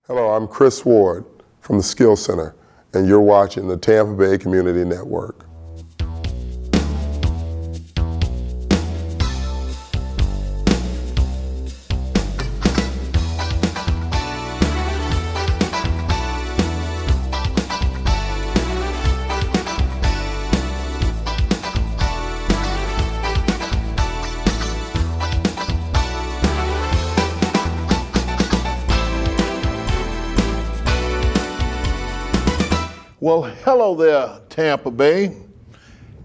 Hello, I'm Chris Ward from the Skill Center, and you're watching the Tampa Bay Community Network. Well, hello there, Tampa Bay,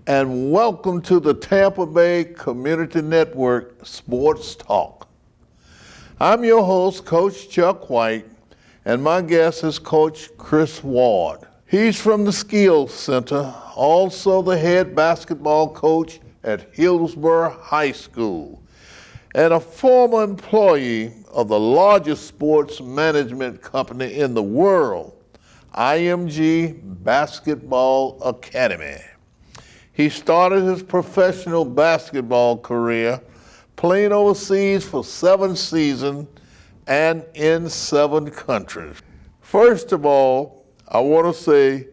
and welcome to the Tampa Bay Community Network Sports Talk. I'm your host, Coach Chuck White, and my guest is Coach Chris Ward. He's from the Skill Center, also the head basketball coach at Hillsborough High School, and a former employee of the largest sports management company in the world, IMG Basketball Academy. He started his professional basketball career playing overseas for 7 seasons and in 7 countries. First of all, I want to say,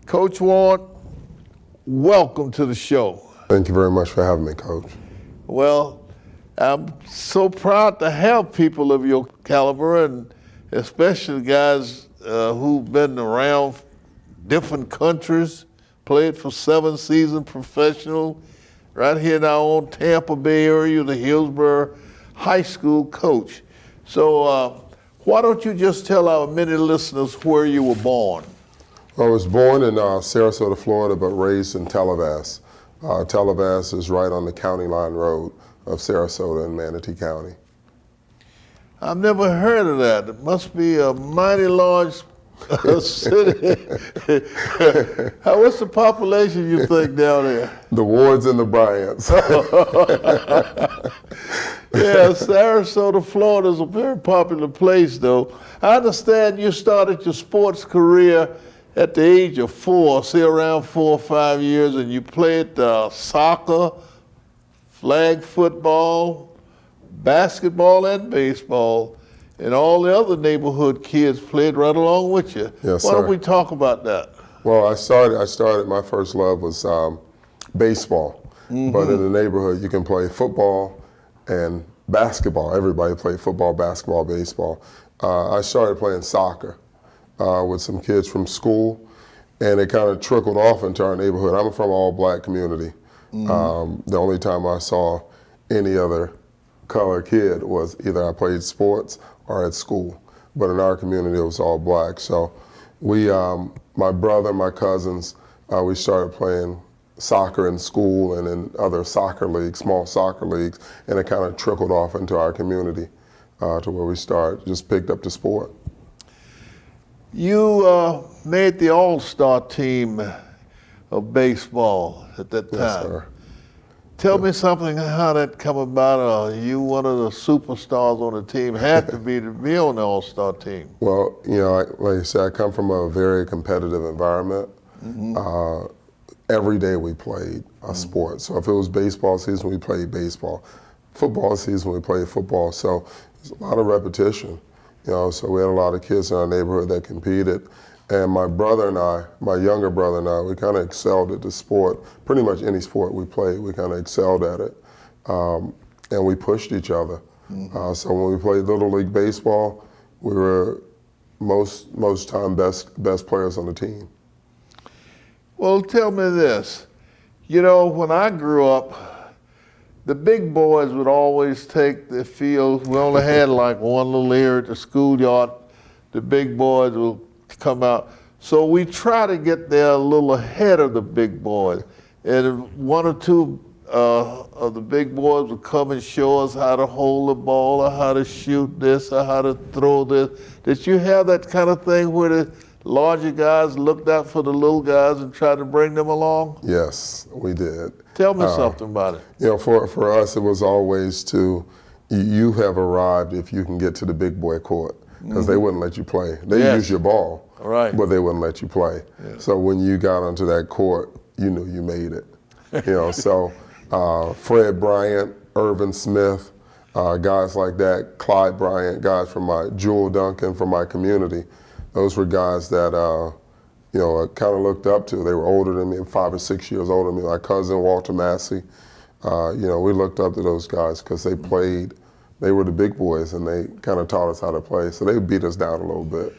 Coach Ward, welcome to the show. Thank you very much for having me, Coach. Well, I'm so proud to have people of your caliber, and especially guys who've been around different countries, played for 7 seasons professional, right here in our own Tampa Bay area, the Hillsborough High School coach. So why don't you just tell our many listeners where you were born? I was born in Sarasota, Florida, but raised in Tel Aviv. Tel Aviv is right on the county line road of Sarasota and Manatee County. I've never heard of that. It must be a mighty large city. What's the population you think down there? The Wards and the Bryants. Yeah, Sarasota, Florida is a very popular place, though. I understand you started your sports career at the age of 4, say around 4 or 5 years, and you played soccer, flag football, basketball and baseball, and all the other neighborhood kids played right along with you. Yes, Why sir. don't we talk about that? Well, I started, my first love was baseball. Mm-hmm. But in the neighborhood, you can play football and basketball. Everybody played football, basketball, baseball. I started playing soccer with some kids from school, and it kind of trickled off into our neighborhood. I'm from an all-black community. Mm-hmm. The only time I saw any other colored kid was either I played sports or at school, but in our community it was all black. So we, my brother, my cousins, we started playing soccer in school and in other soccer leagues, small soccer leagues, and it kind of trickled off into our community to where we just picked up the sport. You made the all-star team of baseball at that time. Yes, sir. Tell me something, how that come about. You one of the superstars on the team, had to be on the all-star team. Well, you know, like I said, I come from a very competitive environment. Mm-hmm. Every day we played a sport. So if it was baseball season, we played baseball. Football season, we played football. So there's a lot of repetition, you know, so we had a lot of kids in our neighborhood that competed. And my brother and I, my younger brother and I, we kind of excelled at the sport. Pretty much any sport we played, we kind of excelled at it. And we pushed each other. Mm-hmm. So when we played Little League Baseball, we were most time best players on the team. Well, tell me this. You know, when I grew up, the big boys would always take the field. We only had like one little area at the schoolyard. The big boys would come out. So we try to get there a little ahead of the big boys. And 1 or 2 of the big boys would come and show us how to hold the ball or how to shoot this or how to throw this. Did you have that kind of thing where the larger guys looked out for the little guys and tried to bring them along? Yes, we did. Tell me something about it. You know, for us, it was always you have arrived if you can get to the big boy court, because they wouldn't let you play. They use your ball, right, but they wouldn't let you play. Yes. So when you got onto that court, you knew you made it. You know, so Fred Bryant, Irvin Smith, Guys like that, Clyde Bryant, guys from Jewel Duncan from my community, those were guys that I kind of looked up to. They were older than me, 5 or 6 years older than me. My cousin, Walter Massey, we looked up to those guys because they played. They were the big boys, and they kind of taught us how to play. So they beat us down a little bit,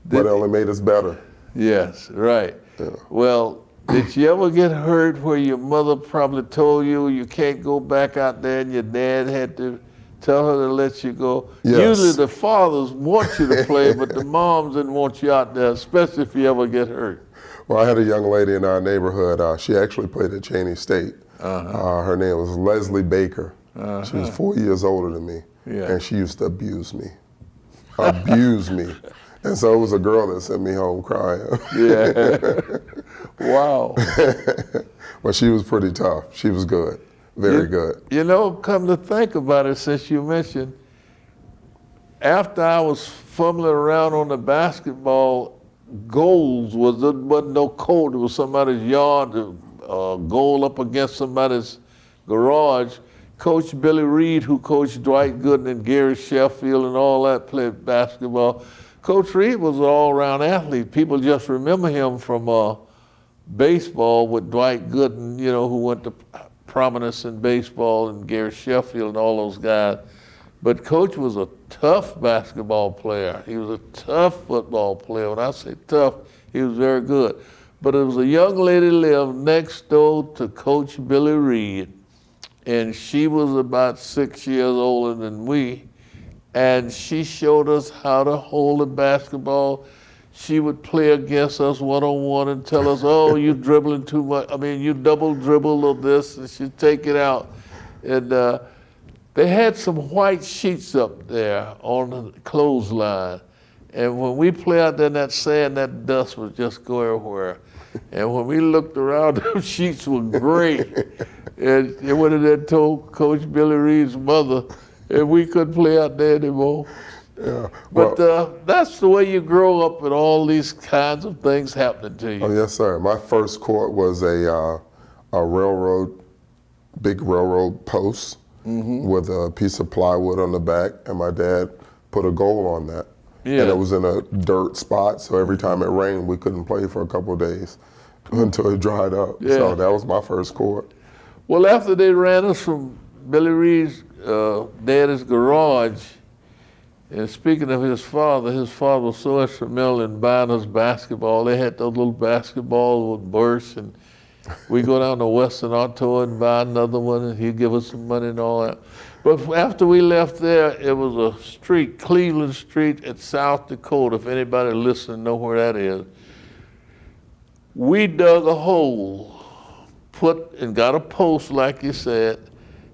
but it only made us better. Yes, right. Yeah. Well, did you ever get hurt where your mother probably told you can't go back out there and your dad had to tell her to let you go? Yes. Usually the fathers want you to play, but the moms didn't want you out there, especially if you ever get hurt. Well, I had a young lady in our neighborhood. She actually played at Cheney State. Her name was Leslie Baker. She was 4 years older than me, and she used to abuse me. Abuse me. And so it was a girl that sent me home crying. Yeah. Wow. But she was pretty tough. She was good. Very good. You know, come to think about it, since you mentioned, after I was fumbling around on the basketball goals, there wasn't no court. It was somebody's yard, goal up against somebody's garage. Coach Billy Reed, who coached Dwight Gooden and Gary Sheffield and all that, played basketball. Coach Reed was an all-around athlete. People just remember him from baseball with Dwight Gooden, who went to prominence in baseball, and Gary Sheffield and all those guys. But Coach was a tough basketball player. He was a tough football player. When I say tough, he was very good. But there was a young lady lived next door to Coach Billy Reed, and she was about 6 years older than we, and she showed us how to hold a basketball. She would play against us one-on-one and tell us, oh, you dribbling too much. I mean, you double dribble or this, and she'd take it out. And they had some white sheets up there on the clothesline. And when we play out there in that sand, that dust would just go everywhere. And when we looked around, those sheets were gray. And it would have then told Coach Billy Reed's mother, and we couldn't play out there anymore. Yeah. But that's the way you grow up with all these kinds of things happening to you. Oh, yes, sir. My first court was a big railroad post with a piece of plywood on the back, and my dad put a goal on that. Yeah. And it was in a dirt spot, so every time it rained, we couldn't play for a couple of days until it dried up. Yeah. So that was my first court. Well, after they ran us from Billy Reed's daddy's garage, and speaking of his father was so instrumental in buying us basketball. They had those little basketballs with bursts, and we go down to Western Auto and buy another one, and he'd give us some money and all that. But after we left there, it was a street, Cleveland Street at South Dakota, if anybody listening know where that is. We dug a hole, got a post, like you said,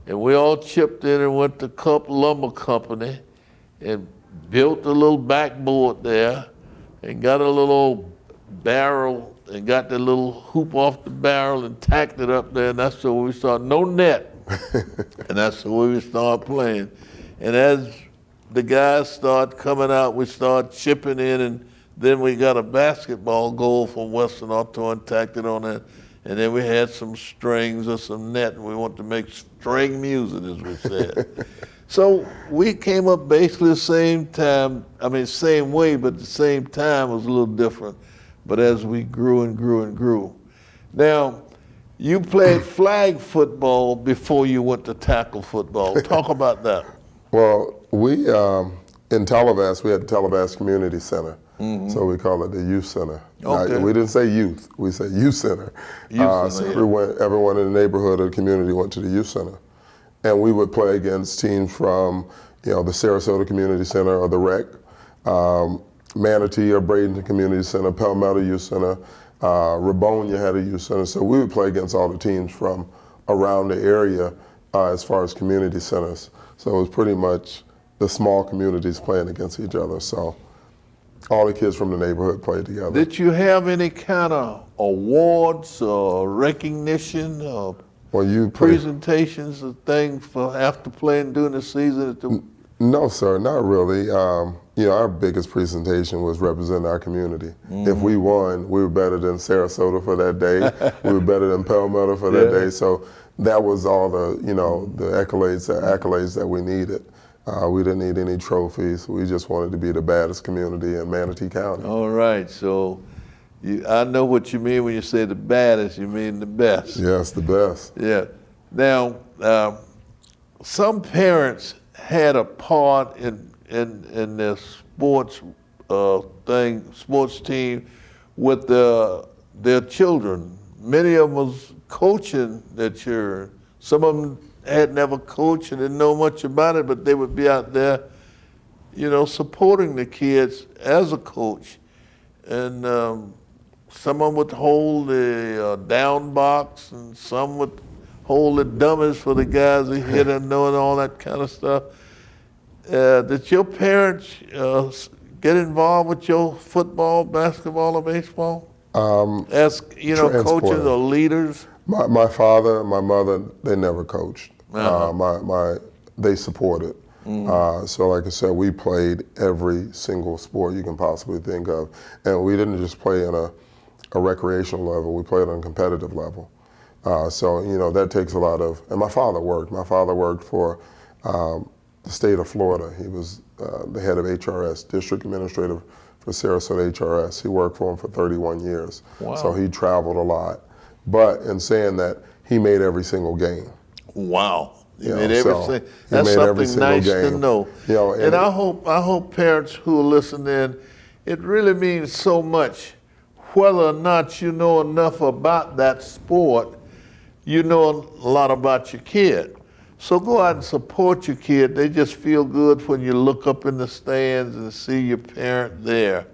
and we all chipped in and went to Cup Lumber Company and built a little backboard there and got a little barrel and got the little hoop off the barrel and tacked it up there, and that's the way we started. No net. And that's the way we started playing. And as the guys started coming out, we started chipping in, and then we got a basketball goal from Western Auto and tacked it on that. And then we had some strings or some net, and we wanted to make string music, as we said. So we came up basically the same time, same way, but the same time was a little different. But as we grew and grew and grew. Now, you played flag football before you went to tackle football. Talk about that. Well, we, in Tallabass, we had the Tallabass Community Center. So we call it the Youth Center. Okay. Now, we didn't say youth, we said Youth Center. So everyone in the neighborhood or the community went to the Youth Center. And we would play against teams from, the Sarasota Community Center or the Rec, Manatee or Bradenton Community Center, Palmetto Youth Center, Rabonia had a youth center. So we would play against all the teams from around the area as far as community centers. So it was pretty much the small communities playing against each other. So all the kids from the neighborhood played together. Did you have any kind of awards or recognition or presentations or things for after playing during the season? No, sir, not really. Our biggest presentation was representing our community. If we won, we were better than Sarasota for that day. We were better than Palmetto for that day. So that was all the, the accolades that we needed. We didn't need any trophies. We just wanted to be the baddest community in Manatee County. All right, so I know what you mean when you say the baddest, you mean the best. Yes, the best. Yeah. Now, some parents had a part in their sports sports team with their children. Many of them was coaching their children. Some of them had never coached and didn't know much about it, but they would be out there, supporting the kids as a coach. And some of them would hold the down box, and some would hold the dummies for the guys who hit and knowing all that kind of stuff. Did your parents get involved with your football, basketball, or baseball? As coaches or leaders? My father and my mother, they never coached. They supported. So like I said, we played every single sport you can possibly think of. And we didn't just play on a recreational level, we played on a competitive level. So that takes a lot of, and my father worked. My father worked for the state of Florida. He was the head of HRS, district administrator for Sarasota HRS. He worked for him for 31 years. Wow. So he traveled a lot. But in saying that, he made every single game. Wow. He made every That's something nice game. to know. And I hope parents who are listening, it really means so much whether or not you know enough about that sport, you know a lot about your kid. So go out and support your kid. They just feel good when you look up in the stands and see your parent there.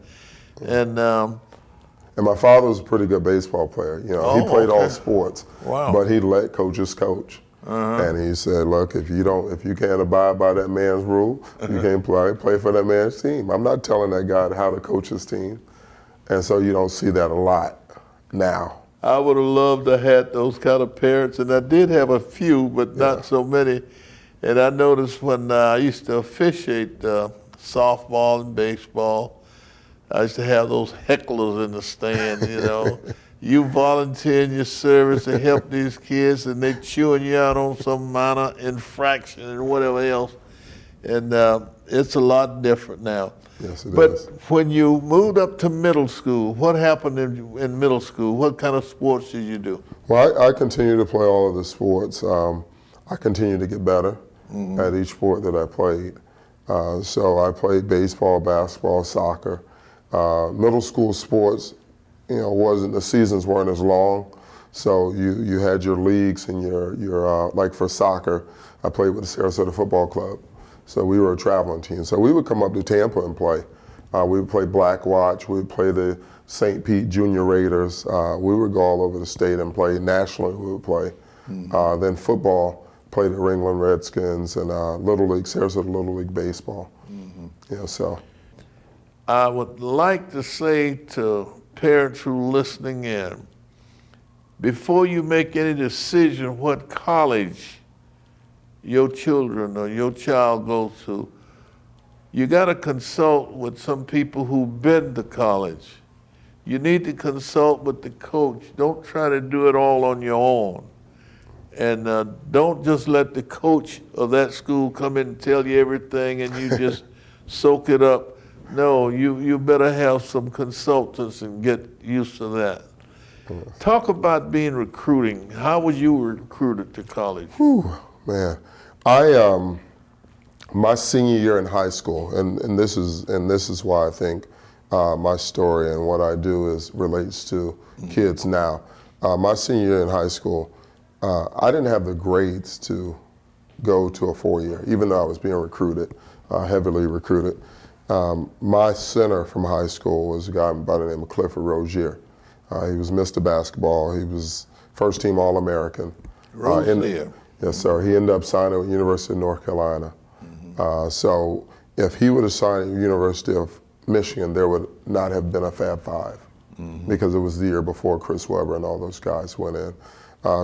And my father was a pretty good baseball player. He played all sports, but he let coaches coach. And he said, look, if you can't abide by that man's rule, you can't play for that man's team. I'm not telling that guy how to coach his team. And so you don't see that a lot now. I would have loved to have those kind of parents, and I did have a few, but not so many. And I noticed when I used to officiate softball and baseball, I used to have those hecklers in the stand, You volunteering your service to help these kids, and they chewing you out on some minor infraction and whatever else. And it's a lot different now. Yes, it is. But when you moved up to middle school, what happened in middle school? What kind of sports did you do? Well, I continued to play all of the sports. I continued to get better at each sport that I played. So I played baseball, basketball, soccer. Middle school sports, the seasons weren't as long. So you had your leagues and your like for soccer, I played with the Sarasota Football Club. So we were a traveling team. So we would come up to Tampa and play. We would play Black Watch. We would play the St. Pete Junior Raiders. We would go all over the state and play. Nationally, we would play. Then football, played the Ringland Redskins and Little League, Sarasota Little League Baseball. So. I would like to say to parents who are listening in, before you make any decision what college your children or your child goes to, you got to consult with some people who've been to college. You need to consult with the coach. Don't try to do it all on your own. And don't just let the coach of that school come in and tell you everything and you just soak it up. No, you better have some consultants and get used to that. Talk about being recruiting. How was you recruited to college? Whew, man. My senior year in high school, and this is why I think my story and what I do relates to kids now. My senior year in high school, I didn't have the grades to go to a 4-year, even though I was being recruited, heavily recruited. My center from high school was a guy by the name of Clifford Rozier. He was Mr. Basketball. He was first team All-American. Rozier. Yes, sir. He ended up signing with University of North Carolina. So if he would have signed at University of Michigan, there would not have been a Fab Five because it was the year before Chris Webber and all those guys went in.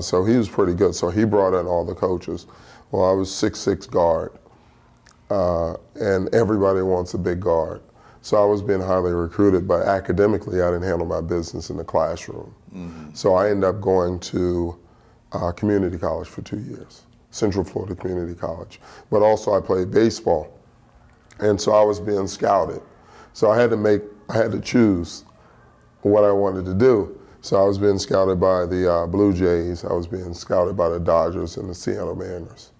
So he was pretty good. So he brought in all the coaches. Well, I was 6'6" guard, and everybody wants a big guard. So I was being highly recruited, but academically I didn't handle my business in the classroom. So I ended up going to community college for 2 years, Central Florida Community College. But also I played baseball, and so I was being scouted. So I had to choose what I wanted to do. So I was being scouted by the Blue Jays, I was being scouted by the Dodgers and the Seattle Mariners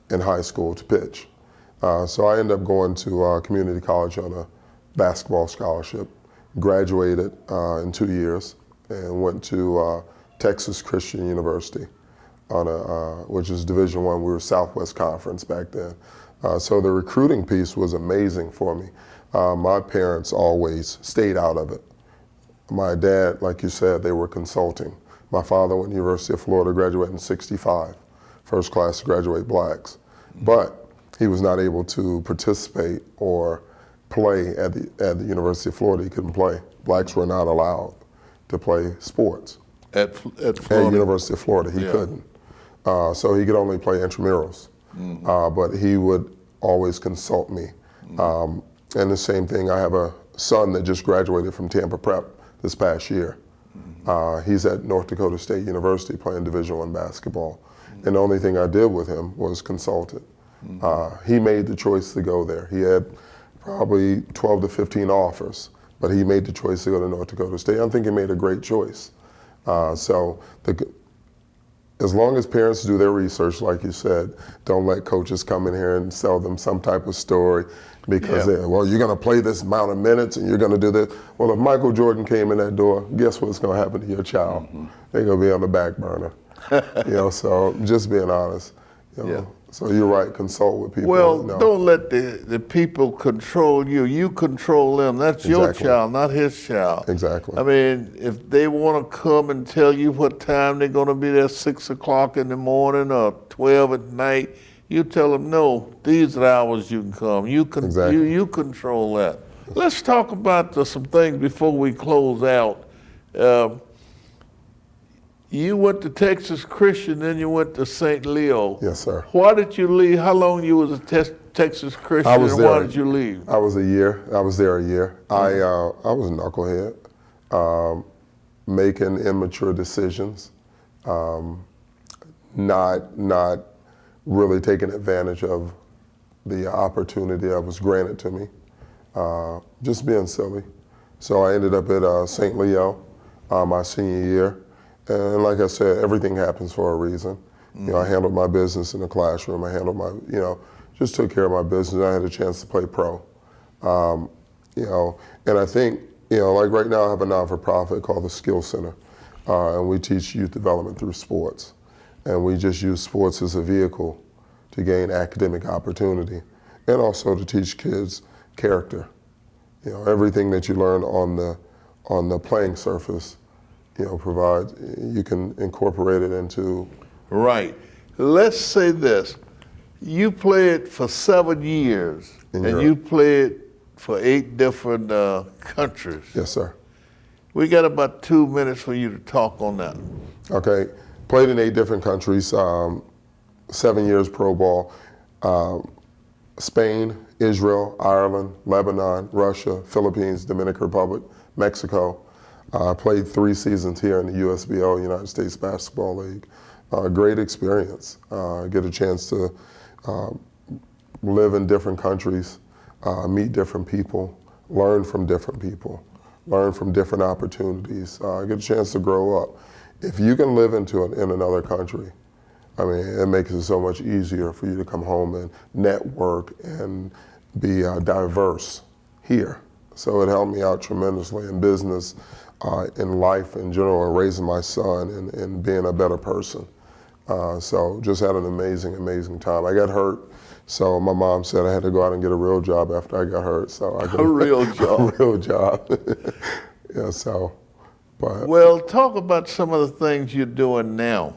in high school to pitch. So I ended up going to community college on a basketball scholarship, graduated in 2 years, and went to Texas Christian University, which is Division I. We were Southwest Conference back then. So the recruiting piece was amazing for me. My parents always stayed out of it. My dad, like you said, they were consulting. My father went to the University of Florida, graduated in '65, first class to graduate blacks. But he was not able to participate or play at the University of Florida. He couldn't play. Blacks were not allowed to play sports. At Florida? At University of Florida, he couldn't. So he could only play intramurals. But he would always consult me. And the same thing, I have a son that just graduated from Tampa Prep this past year. He's at North Dakota State University playing Division I basketball. And the only thing I did with him was consulted. He made the choice to go there. He had probably 12 to 15 offers, but he made the choice to go to North Dakota State. I think he made a great choice. As long as parents do their research, like you said, don't let coaches come in here and sell them some type of story because, you're going to play this amount of minutes and you're going to do this. Well, if Michael Jordan came in that door, guess what's going to happen to your child? They're going to be on the back burner. So just being honest. So you're right, consult with people. Well, don't let the people control you. You control them. That's your child, not his child. Exactly. I mean, if they want to come and tell you what time they're going to be there, 6 o'clock in the morning or 12 at night, you tell them, no, these are the hours you can come. You control that. Let's talk about some things before we close out. You went to Texas Christian, then you went to St. Leo. Yes, sir. Why did you leave? How long you was at Texas Christian, and why did you leave? I was a year. I was there a year. I was a knucklehead, making immature decisions, not really taking advantage of the opportunity that was granted to me, just being silly. So I ended up at St. Leo my senior year. And like I said, everything happens for a reason. I handled my business in the classroom. I handled my, just took care of my business. I had a chance to play pro. And I think, like right now I have a non-for-profit called the Skill Center. And we teach youth development through sports. And we just use sports as a vehicle to gain academic opportunity and also to teach kids character. Everything that you learn on the playing surface, you can incorporate it into. Right. Let's say this. You played for 7 years, and you played for 8 different countries. Yes, sir. We got about 2 minutes for you to talk on that. Okay. Played in 8 different countries, 7 years pro ball. Spain, Israel, Ireland, Lebanon, Russia, Philippines, Dominican Republic, Mexico. I played 3 seasons here in the USBL, United States Basketball League. Great experience. Get a chance to live in different countries, meet different people, learn from different people, learn from different opportunities, get a chance to grow up. If you can live in another country, I mean, it makes it so much easier for you to come home and network and be diverse here. So it helped me out tremendously in business, in life in general, and raising my son and being a better person. So just had an amazing time. I got hurt, so my mom said I had to go out and get a real job after I got hurt. So I got a real job. A real job. But well, talk about some of the things you're doing now.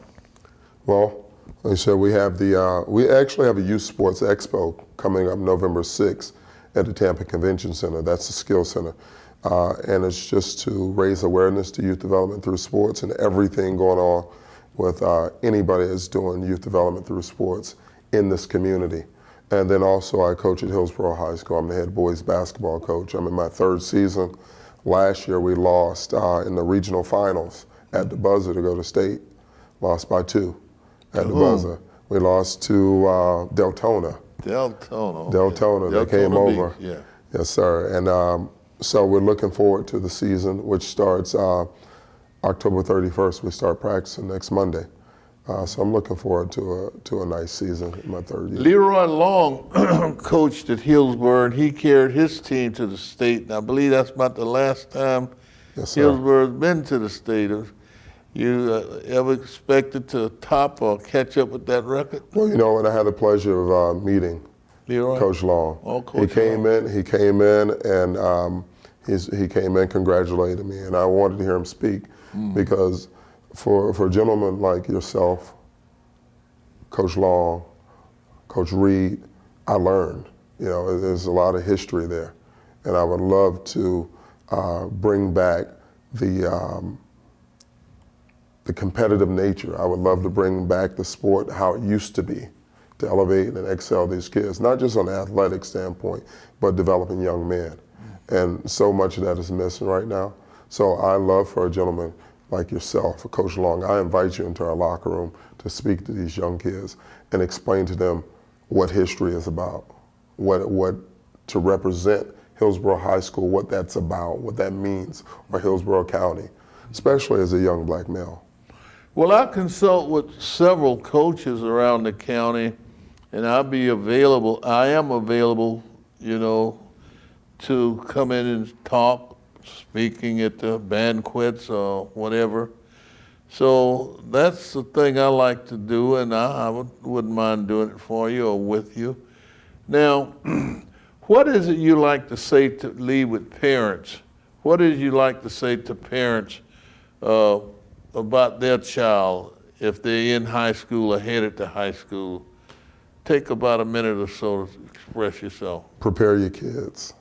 Well, like I said, we actually have a youth sports expo coming up November 6th at the Tampa Convention Center. That's the Skill Center. And it's just to raise awareness to youth development through sports and everything going on with anybody that's doing youth development through sports in this community. And then also I coach at Hillsborough High School. I'm the head boys basketball coach. I'm in my 3rd season. Last year we lost in the regional finals at the buzzer to go to state. lost by 2 at the buzzer. We lost to Deltona. Deltona. They came Deltona over. Beach, yeah. Yes, sir. And so we're looking forward to the season, which starts October 31st. We start practicing next Monday. So I'm looking forward to a nice season in my 3rd year. Leroy Long coached at Hillsborough, and he carried his team to the state. And I believe that's about the last time Yes, sir. Hillsborough's been to the state. You ever expected to top or catch up with that record? Well, you know, and I had the pleasure of meeting Leroy? Coach Long. Oh, Coach He came in, and he came in, congratulated me, and I wanted to hear him speak because for a gentleman like yourself, Coach Long, Coach Reed, I learned. You know, there's a lot of history there, and I would love to bring back the competitive nature. I would love to bring back the sport how it used to be, to elevate and excel these kids, not just on an athletic standpoint, but developing young men. And so much of that is missing right now. So I love for a gentleman like yourself, Coach Long, I invite you into our locker room to speak to these young kids and explain to them what history is about, what to represent Hillsborough High School, what that's about, what that means for Hillsborough County, especially as a young black male. Well, I consult with several coaches around the county, and I am available, you know, to come in and talk, speaking at the banquets or whatever. So that's the thing I like to do, and I wouldn't mind doing it for you or with you. Now, what is it you like to say to lead with parents? What is you like to say to parents about their child if they're in high school or headed to high school? Take about a minute or so to express yourself. Prepare your kids.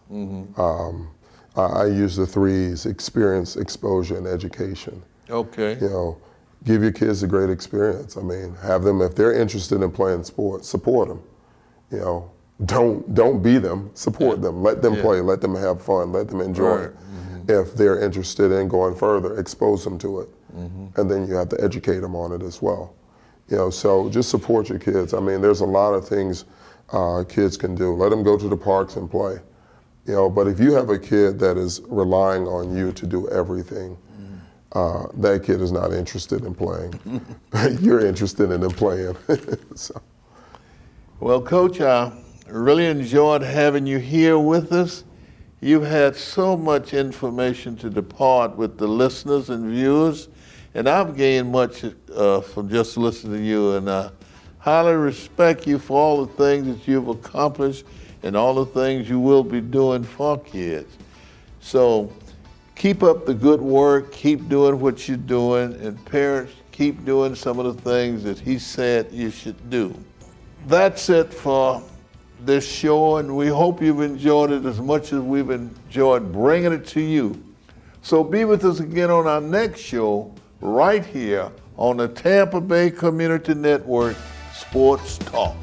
I use the 3's: experience, exposure, and education. Okay. You know, give your kids a great experience. I mean, have them, if they're interested in playing sports, support them. You know, don't be them, support them. Let them play, let them have fun, let them enjoy it. If they're interested in going further, expose them to it. And then you have to educate them on it as well. You know, so just support your kids. I mean, there's a lot of things kids can do. Let them go to the parks and play. You know, but if you have a kid that is relying on you to do everything, that kid is not interested in playing. You're interested in them playing. So. Well, Coach, I really enjoyed having you here with us. You've had so much information to depart with the listeners and viewers, and I've gained much from just listening to you, and I highly respect you for all the things that you've accomplished and all the things you will be doing for kids. So keep up the good work, keep doing what you're doing, and parents, keep doing some of the things that he said you should do. That's it for this show, and we hope you've enjoyed it as much as we've enjoyed bringing it to you. So be with us again on our next show right here on the Tampa Bay Community Network Sports Talk.